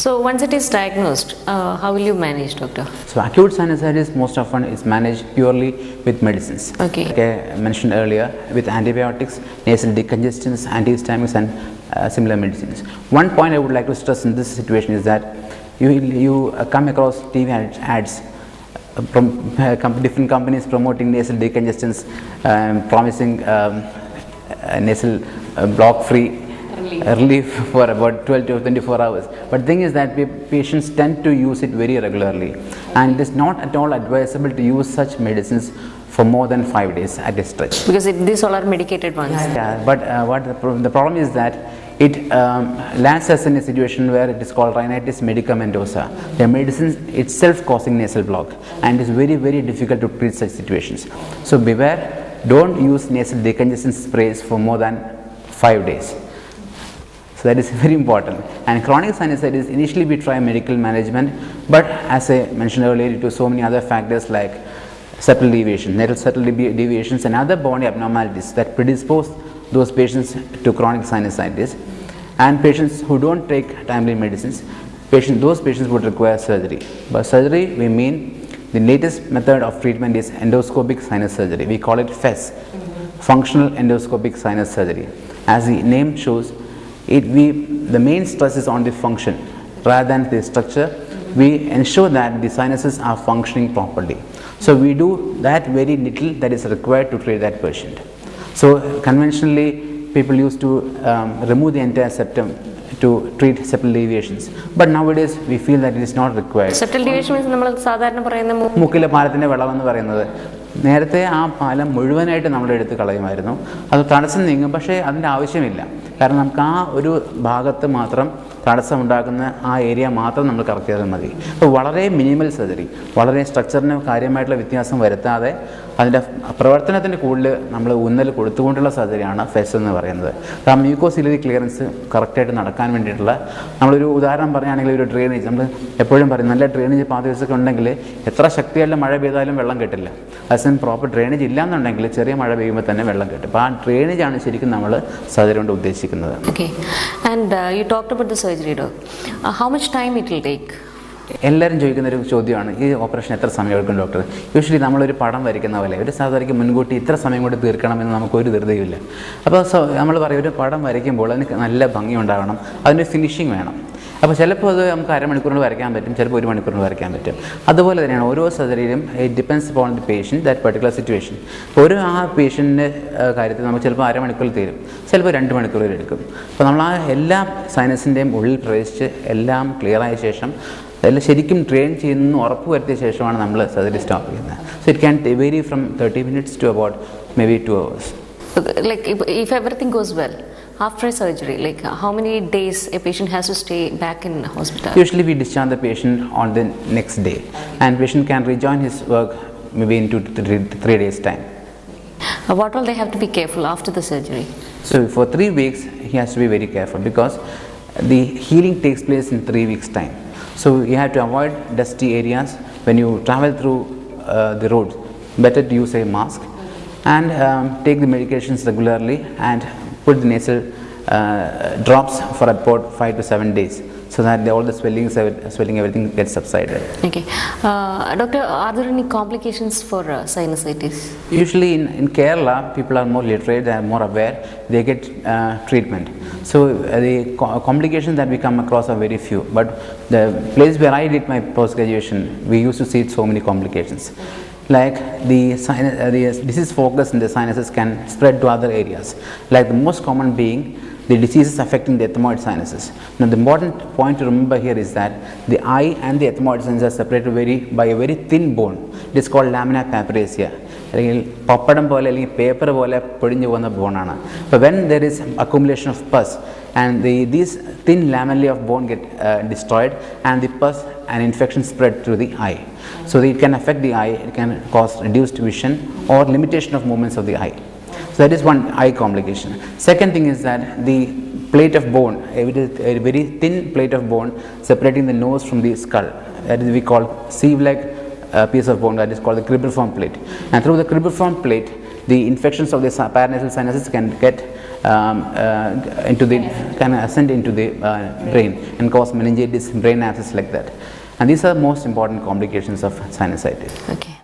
So once it is diagnosed, how will you manage, doctor? So acute sinusitis most often is managed purely with medicines. Okay. Like I mentioned earlier, with antibiotics, nasal decongestants, antihistamines and similar medicines. One point I would like to stress in this situation is that you come across TV ads from different companies promoting nasal decongestants, promising nasal block free relief for about 12 to 24 hours. But the thing is that patients tend to use it very regularly, and it is not at all advisable to use such medicines for more than 5 days at a stretch. Because these all are medicated ones. Yeah, but the problem is that it lands us in a situation where it is called rhinitis medicamentosa. The medicine itself causing nasal block, and it is very, very difficult to treat such situations. So beware, don't use nasal decongestant sprays for more than 5 days. So that is very important. And chronic sinusitis, initially we try medical management, but as I mentioned earlier, due to so many other factors like septal deviation, nasal septal deviations and other body abnormalities that predispose those patients to chronic sinusitis, and patients who don't take timely medicines, those patients would require surgery. By surgery we mean the latest method of treatment is endoscopic sinus surgery. We call it FES, functional endoscopic sinus surgery. As the name shows, the main stress is on the function rather than the structure. We ensure that the sinuses are functioning properly. So we do that very little that is required to treat that patient. So conventionally people used to remove the entire septum to treat septal deviations, but nowadays we feel that it is not required. Septal deviation means നമ്മൾ സാധാരണ പറയുന്ന മൂക്കിലെ പാലത്തിൻ്റെ വിളവെന്ന് പറയുന്നത്. നേരത്തെ ആ പാലം മുഴുവനായിട്ട് നമ്മൾ എടുത്ത് കളയുമായിരുന്നു. അത് തടസ്സം നീങ്ങും, പക്ഷേ അതിൻ്റെ ആവശ്യമില്ല. കാരണം നമുക്ക് ആ ഒരു ഭാഗത്ത് മാത്രം തടസ്സം ഉണ്ടാക്കുന്ന ആ ഏരിയ മാത്രം നമ്മൾ കറക്റ്റ് ചെയ്താൽ മതി. അപ്പോൾ വളരെ മിനിമൽ സർജറി, വളരെ സ്ട്രക്ചറിന് കാര്യമായിട്ടുള്ള വ്യത്യാസം വരുത്താതെ അതിൻ്റെ പ്രവർത്തനത്തിന് കൂടുതൽ നമ്മൾ ഊന്നൽ കൊടുത്തുകൊണ്ടുള്ള സർജറിയാണ് ഫെസ് എന്ന് പറയുന്നത്. ആ മ്യൂക്കോസിലറി ക്ലിയറൻസ് കറക്റ്റായിട്ട് നടക്കാൻ വേണ്ടിയിട്ടുള്ള, നമ്മളൊരു ഉദാഹരണം പറയുകയാണെങ്കിൽ ഒരു ഡ്രെയിനേജ്, നമ്മൾ എപ്പോഴും പറയും നല്ല ഡ്രെയിനേജ് പാതയൊക്കെ ഉണ്ടെങ്കിൽ എത്ര ശക്തിയുള്ള മഴ പെയ്താലും വെള്ളം കിട്ടില്ല. അതേസമയം പ്രോപ്പർ ഡ്രെയിനേജ് ഇല്ലയെന്നുണ്ടെങ്കിൽ ചെറിയ മഴ പെയ്യുമ്പോൾ തന്നെ വെള്ളം കിട്ടും. അപ്പോൾ ആ ഡ്രെയിനേജാണ് ശരിക്കും നമ്മൾ സർജറി കൊണ്ട് ഉദ്ദേശിക്കുന്നത്. Okay. And you talked about the surgery, doc. How much time it will take? എല്ലാവരും ചോദിക്കുന്നൊരു ചോദ്യമാണ്, ഈ ഓപ്പറേഷൻ എത്ര സമയം എടുക്കും ഡോക്ടർ? യൂഷ്വലി നമ്മളൊരു പടം വരയ്ക്കുന്ന പോലെ ഒരു സാധാരണ മുൻകൂട്ടി ഇത്ര സമയം കൊണ്ട് തീർക്കണമെന്ന് നമുക്കൊരു ധൃതിയില്ല. അപ്പോൾ നമ്മൾ പറയും ഒരു പടം വരയ്ക്കുമ്പോൾ അതിന് നല്ല ഭംഗി ഉണ്ടാകണം, അതിന് ഫിനിഷിങ് വേണം. അപ്പോൾ ചിലപ്പോൾ അത് നമുക്ക് അരമണിക്കൂറിന് വരയ്ക്കാൻ പറ്റും, ചിലപ്പോൾ 1 മണിക്കൂറിന് വരയ്ക്കാൻ പറ്റും. അതുപോലെ തന്നെയാണ് ഓരോ സർജറിയിലും it depends upon the patient that particular situation. ഒരു ആ പേഷ്യൻറ്റിൻ്റെ കാര്യത്തിൽ നമുക്ക് ചിലപ്പോൾ അരമണിക്കൂറിൽ തീരും, ചിലപ്പോൾ 2 മണിക്കൂറിൽ എടുക്കും. അപ്പോൾ നമ്മൾ ആ എല്ലാ സൈനസിൻ്റെയും ഉള്ളിൽ പ്രവേശിച്ച് എല്ലാം ക്ലിയറായ ശേഷം അതെല്ലാം ശരിക്കും ട്രെയിൻ ചെയ്യുന്നു ഉറപ്പ് വരുത്തിയ ശേഷമാണ് നമ്മൾ സർജറി സ്റ്റാർട്ട് ചെയ്യുന്നത്. So it can vary from 30 minutes to about maybe 2 hours. Like if everything goes well after surgery, like how many days a patient has to stay back in hospital? Usually we discharge the patient on the next day, and patient can rejoin his work maybe in 2 to 3 days time. What all they have to be careful after the surgery? So for 3 weeks he has to be very careful, because the healing takes place in 3 weeks time. So you have to avoid dusty areas when you travel through the roads. Better to use a mask and take the medications regularly and put the nasal drops for about 5 to 7 days, so that all the swelling everything gets subsided. Okay. Doctor, are there any complications for sinusitis? Usually in Kerala, people are more literate, they are more aware, they get treatment. So the complications that we come across are very few, but the place where I did my post graduation, we used to see so many complications. Like the disease focus in the sinuses can spread to other areas, like the most common being the diseases affecting the ethmoid sinuses. Now the important point to remember here is that the eye and the ethmoid sinuses are separated by a very thin bone. It is called lamina papyracea. അല്ലെങ്കിൽ പപ്പടം പോലെ അല്ലെങ്കിൽ paper പോലെ പൊടിഞ്ഞു പോകുന്ന ബോണാണ്. അപ്പോൾ when there is accumulation of pus and these thin lamellae of bone get destroyed, and the pus and infection spread through the eye. So it can affect the eye, it can cause reduced vision or limitation of movements of the eye. So that is one eye complication. Second thing is that the plate of bone, a very thin plate of bone separating the nose from the skull, that is we call sieve-like piece of bone, that is called the cribriform plate. And through the cribriform plate the infections of the paranasal sinuses can get can ascend into the brain and cause meningitis, brain abscess like that. And these are most important complications of sinusitis. Okay.